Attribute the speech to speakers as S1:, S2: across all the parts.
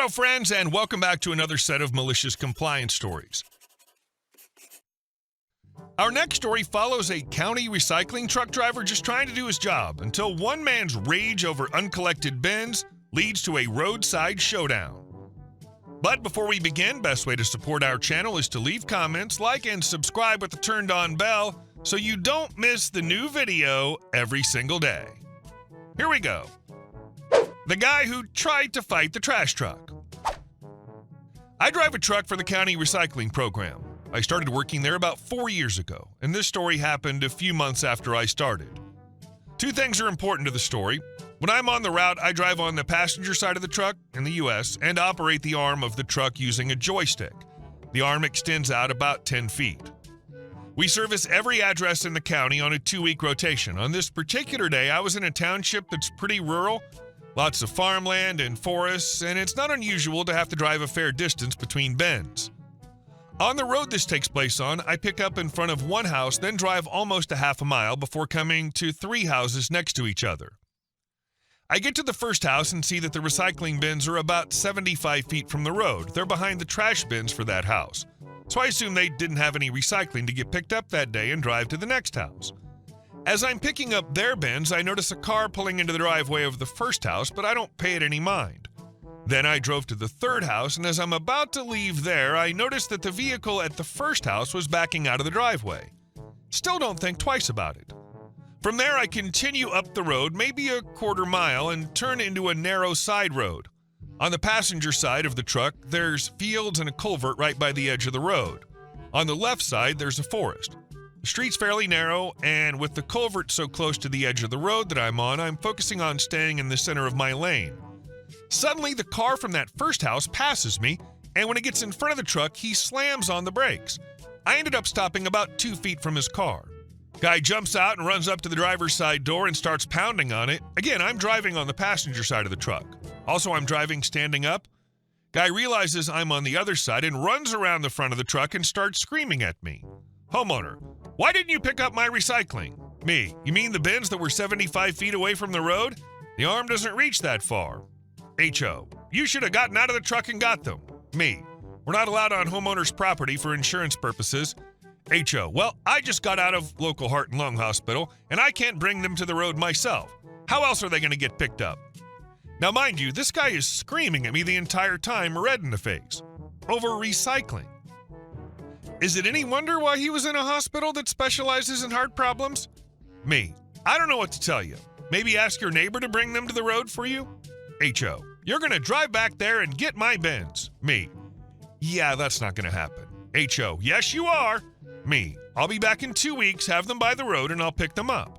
S1: Hello, friends, and welcome back to another set of malicious compliance stories. Our next story follows a county recycling truck driver just trying to do his job until one man's rage over uncollected bins leads to a roadside showdown. But before we begin, best way to support our channel is to leave comments, like, and subscribe with the turned-on bell so you don't miss the new video every single day. Here we go. The guy who tried to fight the trash truck. I drive a truck for the county recycling program. I started working there about 4 years ago, and this story happened a few months after I started. Two things are important to the story. When I'm on the route, I drive on the passenger side of the truck in the US and operate the arm of the truck using a joystick. The arm extends out about 10 feet. We service every address in the county on a 2-week rotation. On this particular day, I was in a township that's pretty rural, lots of farmland and forests, and it's not unusual to have to drive a fair distance between bends. On the road this takes place on, I pick up in front of one house, then drive almost a half a mile before coming to 3 houses next to each other. I get to the first house and see that the recycling bins are about 75 feet from the road. They're behind the trash bins for that house. So I assume they didn't have any recycling to get picked up that day and drive to the next house. As I'm picking up their bins, I notice a car pulling into the driveway of the first house, but I don't pay it any mind. Then I drove to the third house, and as I'm about to leave there, I noticed that the vehicle at the first house was backing out of the driveway. Still don't think twice about it. From there, I continue up the road, maybe a quarter mile, and turn into a narrow side road. On the passenger side of the truck, there's fields and a culvert right by the edge of the road. On the left side, there's a forest. The street's fairly narrow, and with the culvert so close to the edge of the road that I'm on, I'm focusing on staying in the center of my lane. Suddenly, the car from that first house passes me, and when it gets in front of the truck, he slams on the brakes. I ended up stopping about 2 feet from his car. Guy jumps out and runs up to the driver's side door and starts pounding on it. Again, I'm driving on the passenger side of the truck. Also, I'm driving standing up. Guy realizes I'm on the other side and runs around the front of the truck and starts screaming at me. Homeowner: "Why didn't you pick up my recycling?" Me: "You mean the bins that were 75 feet away from the road? The arm doesn't reach that far." HO: "You should have gotten out of the truck and got them." Me: "We're not allowed on homeowners' property for insurance purposes." HO: "Well, I just got out of local heart and lung hospital, and I can't bring them to the road myself. How else are they going to get picked up?" Now, mind you, this guy is screaming at me the entire time, red in the face, over recycling. Is it any wonder why he was in a hospital that specializes in heart problems? Me: "I don't know what to tell you. Maybe ask your neighbor to bring them to the road for you." HO: "You're going to drive back there and get my bins." Me: "Yeah, that's not going to happen." HO: "Yes, you are." Me: "I'll be back in 2 weeks, have them by the road, and I'll pick them up."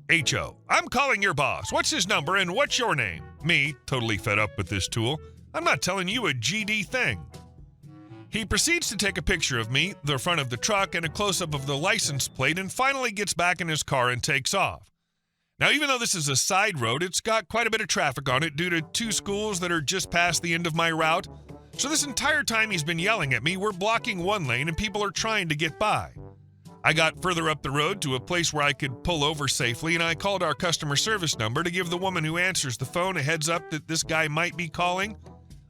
S1: HO: "I'm calling your boss. What's his number and what's your name?" Me, totally fed up with this tool: "I'm not telling you a GD thing." He proceeds to take a picture of me, the front of the truck, and a close-up of the license plate, and finally gets back in his car and takes off. Now, even though this is a side road, it's got quite a bit of traffic on it due to 2 schools that are just past the end of my route. So this entire time he's been yelling at me, we're blocking one lane and people are trying to get by. I got further up the road to a place where I could pull over safely, and I called our customer service number to give the woman who answers the phone a heads up that this guy might be calling.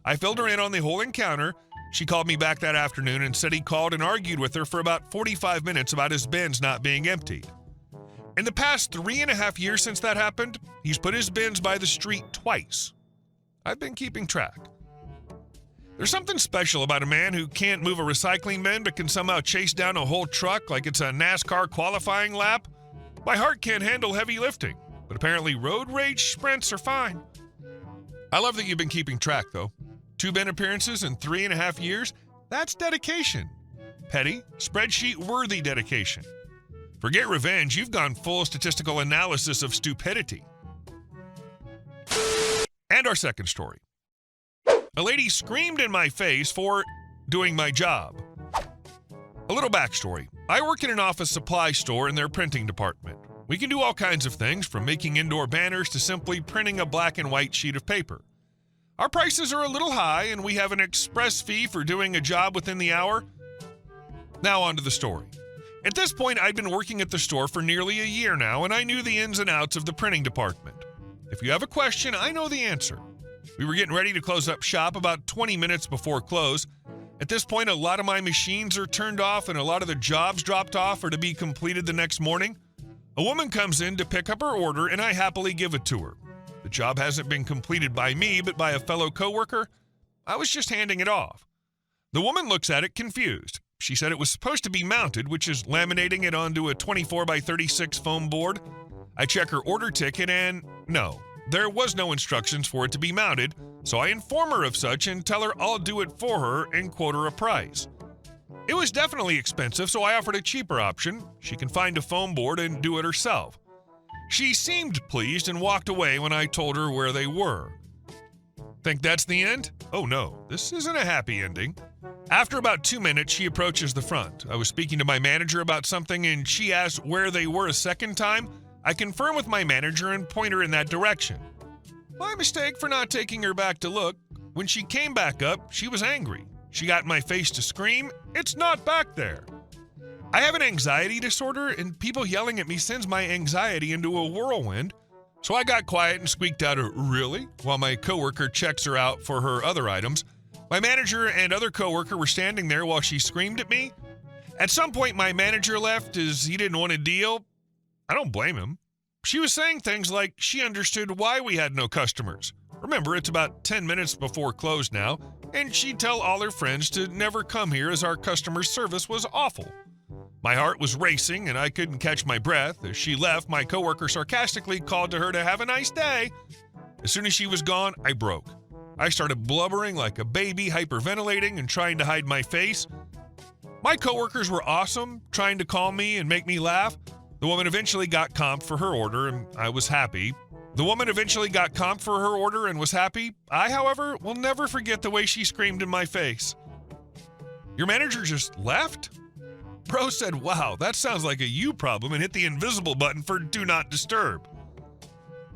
S1: I filled her in on the whole encounter. She called me back that afternoon and said he called and argued with her for about 45 minutes about his bins not being emptied. In the past 3.5 years since that happened, he's put his bins by the street twice. I've been keeping track. There's something special about a man who can't move a recycling bin but can somehow chase down a whole truck like it's a NASCAR qualifying lap. My heart can't handle heavy lifting, but apparently road rage sprints are fine. I love that you've been keeping track, though. 2 bin appearances in 3.5 years? That's dedication. Petty, spreadsheet-worthy dedication. Forget revenge, you've gone full statistical analysis of stupidity. And our second story. A lady screamed in my face for doing my job. A little backstory. I work in an office supply store in their printing department. We can do all kinds of things, from making indoor banners to simply printing a black and white sheet of paper. Our prices are a little high, and we have an express fee for doing a job within the hour. Now on to the story. At this point, I'd been working at the store for nearly a year now, and I knew the ins and outs of the printing department. If you have a question, I know the answer. We were getting ready to close up shop about 20 minutes before close. At this point, a lot of my machines are turned off and a lot of the jobs dropped off or to be completed the next morning. A woman comes in to pick up her order and I happily give it to her. The job hasn't been completed by me, but by a fellow coworker. I was just handing it off. The woman looks at it confused. She said it was supposed to be mounted, which is laminating it onto a 24 by 36 foam board. I check her order ticket and no, there was no instructions for it to be mounted, so I inform her of such and tell her I'll do it for her and quote her a price. It was definitely expensive, so I offered a cheaper option. She can find a foam board and do it herself. She seemed pleased and walked away when I told her where they were. Think that's the end? Oh no, this isn't a happy ending. After about 2 minutes, she approaches the front. I was speaking to my manager about something and she asked where they were a second time. I confirm with my manager and point her in that direction. My mistake for not taking her back to look. When she came back up, she was angry. She got in my face to scream, "It's not back there." I have an anxiety disorder and people yelling at me sends my anxiety into a whirlwind. So I got quiet and squeaked out a "really?" while my coworker checks her out for her other items. My manager and other coworker were standing there while she screamed at me. At some point, my manager left as he didn't want a deal. I don't blame him. She was saying things like she understood why we had no customers. Remember, it's about 10 minutes before close now, and she'd tell all her friends to never come here as our customer service was awful. My heart was racing and I couldn't catch my breath. As she left, my coworker sarcastically called to her to have a nice day. As soon as she was gone, I broke. I started blubbering like a baby, hyperventilating and trying to hide my face. My coworkers were awesome, trying to calm me and make me laugh. The woman eventually got comped for her order and I was happy. I, however, will never forget the way she screamed in my face. "Your manager just left?" Bro said, "Wow, that sounds like a you problem," and hit the invisible button for do not disturb.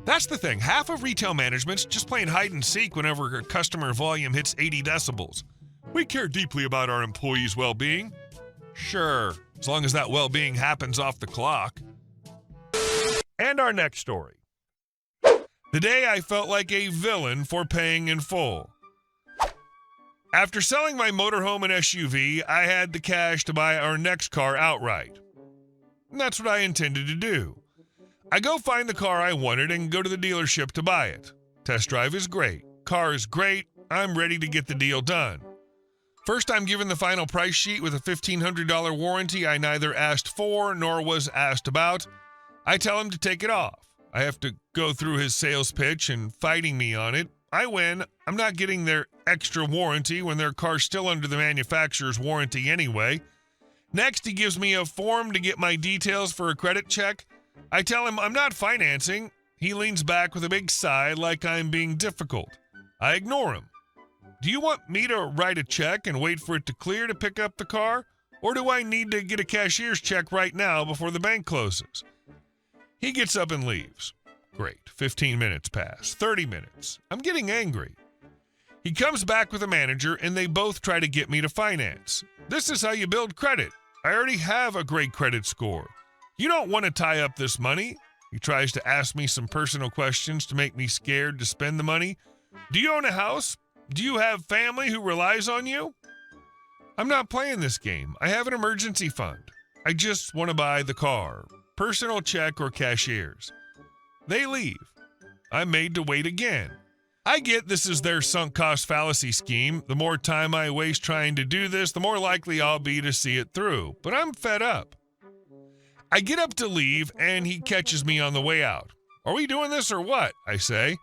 S1: That's the thing. Half of retail management's just playing hide and seek whenever customer volume hits 80 decibels. We care deeply about our employees' well-being. Sure, as long as that well-being happens off the clock. And our next story. The day I felt like a villain for paying in full. After selling my motorhome and SUV, I had the cash to buy our next car outright. And that's what I intended to do. I go find the car I wanted and go to the dealership to buy it. Test drive is great. Car is great. I'm ready to get the deal done. First, I'm given the final price sheet with a $1,500 warranty I neither asked for nor was asked about. I tell him to take it off. I have to go through his sales pitch and fighting me on it. I win. I'm not getting their extra warranty when their car's still under the manufacturer's warranty anyway. Next, he gives me a form to get my details for a credit check. I tell him I'm not financing. He leans back with a big sigh like I'm being difficult. I ignore him. Do you want me to write a check and wait for it to clear to pick up the car? Or do I need to get a cashier's check right now before the bank closes? He gets up and leaves. Great. 15 minutes pass. 30 minutes. I'm getting angry. He comes back with a manager and they both try to get me to finance. This is how you build credit. I already have a great credit score. You don't want to tie up this money. He tries to ask me some personal questions to make me scared to spend the money. Do you own a house? Do you have family who relies on you? I'm not playing this game. I have an emergency fund. I just want to buy the car. Personal check or cashier's. They leave. I'm made to wait again. I get this is their sunk cost fallacy scheme. The more time I waste trying to do this, the more likely I'll be to see it through. But I'm fed up. I get up to leave, and he catches me on the way out. Are we doing this or what? I say.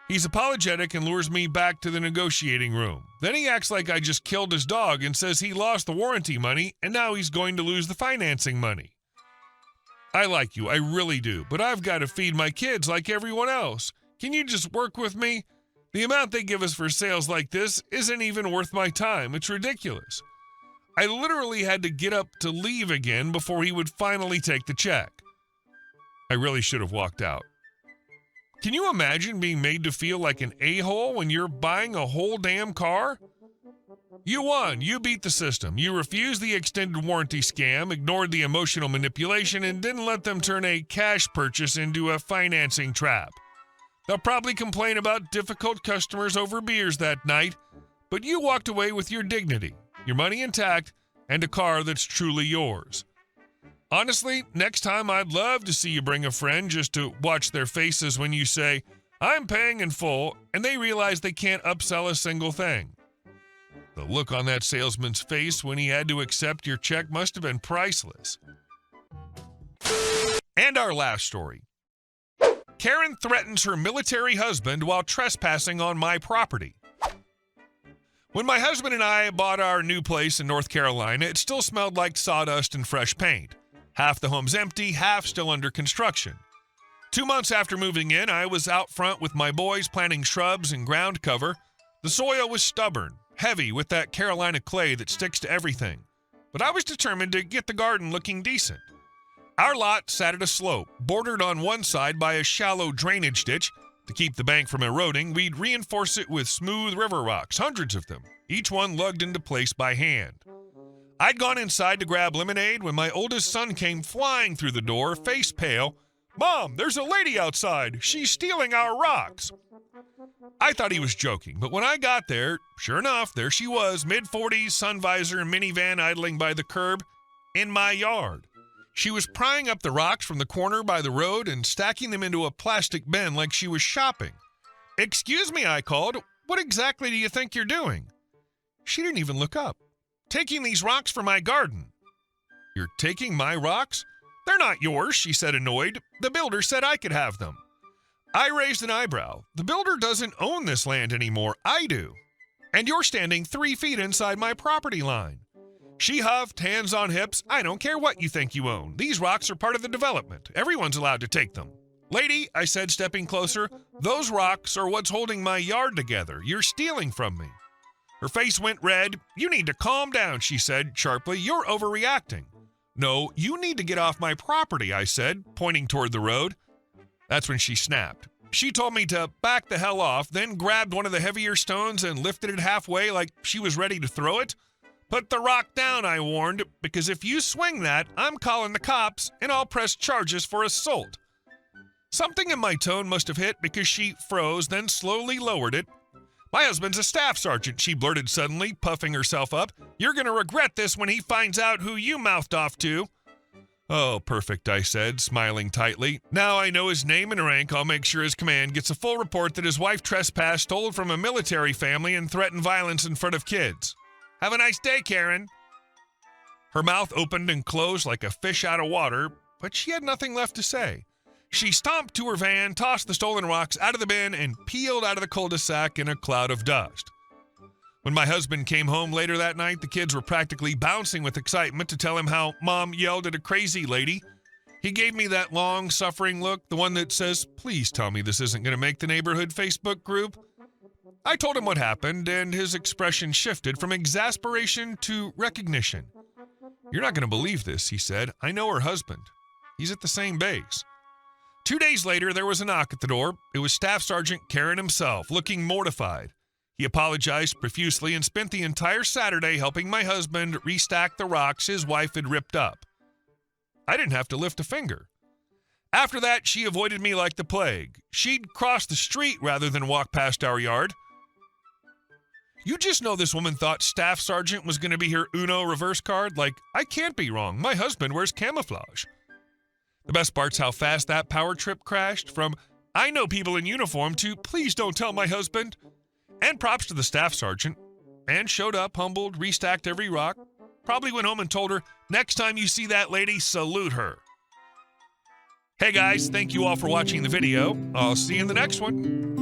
S1: He's apologetic and lures me back to the negotiating room. Then he acts like I just killed his dog and says he lost the warranty money, and now he's going to lose the financing money. I like you, I really do, but I've got to feed my kids like everyone else. Can you just work with me? The amount they give us for sales like this isn't even worth my time. It's ridiculous. I literally had to get up to leave again before he would finally take the check. I really should have walked out. Can you imagine being made to feel like an a-hole when you're buying a whole damn car? You won. You beat the system. You refused the extended warranty scam, ignored the emotional manipulation, and didn't let them turn a cash purchase into a financing trap. They'll probably complain about difficult customers over beers that night, but you walked away with your dignity, your money intact, and a car that's truly yours. Honestly, next time I'd love to see you bring a friend just to watch their faces when you say, "I'm paying in full," and they realize they can't upsell a single thing. The look on that salesman's face when he had to accept your check must have been priceless. And our last story. Karen threatens her military husband while trespassing on my property. When my husband and I bought our new place in North Carolina, it still smelled like sawdust and fresh paint. Half the home's empty, half still under construction. 2 months after moving in, I was out front with my boys planting shrubs and ground cover. The soil was stubborn, heavy with that Carolina clay that sticks to everything. But I was determined to get the garden looking decent. Our lot sat at a slope, bordered on one side by a shallow drainage ditch. To keep the bank from eroding, we'd reinforce it with smooth river rocks, hundreds of them, each one lugged into place by hand. I'd gone inside to grab lemonade when my oldest son came flying through the door, face pale. "Mom, there's a lady outside. She's stealing our rocks." I thought he was joking, but when I got there, sure enough, there she was, mid-40s, sun visor, minivan idling by the curb, in my yard. She was prying up the rocks from the corner by the road and stacking them into a plastic bin like she was shopping. "Excuse me," I called. "What exactly do you think you're doing?" She didn't even look up. "Taking these rocks for my garden." "You're taking my rocks?" "They're not yours," she said, annoyed. "The builder said I could have them." I raised an eyebrow. "The builder doesn't own this land anymore. I do. And you're standing 3 feet inside my property line." She huffed, hands on hips. "I don't care what you think you own. These rocks are part of the development. Everyone's allowed to take them." "Lady," I said, stepping closer, "those rocks are what's holding my yard together. You're stealing from me." Her face went red. "You need to calm down," she said sharply. "You're overreacting." "No, you need to get off my property," I said, pointing toward the road. That's when she snapped. She told me to back the hell off, then grabbed one of the heavier stones and lifted it halfway like she was ready to throw it. "Put the rock down," I warned, "because if you swing that, I'm calling the cops and I'll press charges for assault." Something in my tone must have hit because she froze, then slowly lowered it. "My husband's a staff sergeant," she blurted suddenly, puffing herself up. "You're going to regret this when he finds out who you mouthed off to." "Oh, perfect," I said, smiling tightly. "Now I know his name and rank, I'll make sure his command gets a full report that his wife trespassed, stole from a military family, and threatened violence in front of kids. Have a nice day, Karen." Her mouth opened and closed like a fish out of water, but she had nothing left to say. She stomped to her van, tossed the stolen rocks out of the bin, and peeled out of the cul-de-sac in a cloud of dust. When my husband came home later that night, the kids were practically bouncing with excitement to tell him how Mom yelled at a crazy lady. He gave me that long, suffering look, the one that says, "Please tell me this isn't going to make the neighborhood Facebook group." I told him what happened, and his expression shifted from exasperation to recognition. "You're not going to believe this," he said. "I know her husband. He's at the same base." 2 days later, there was a knock at the door. It was Staff Sergeant Karen himself, looking mortified. He apologized profusely and spent the entire Saturday helping my husband restack the rocks his wife had ripped up. I didn't have to lift a finger. After that, she avoided me like the plague. She'd cross the street rather than walk past our yard. You just know this woman thought Staff Sergeant was going to be her Uno reverse card? Like, I can't be wrong. My husband wears camouflage. The best part's how fast that power trip crashed from, "I know people in uniform," to, "Please don't tell my husband." And props to the Staff Sergeant. And showed up, humbled, restacked every rock. Probably went home and told her, "Next time you see that lady, salute her." Hey guys, thank you all for watching the video. I'll see you in the next one.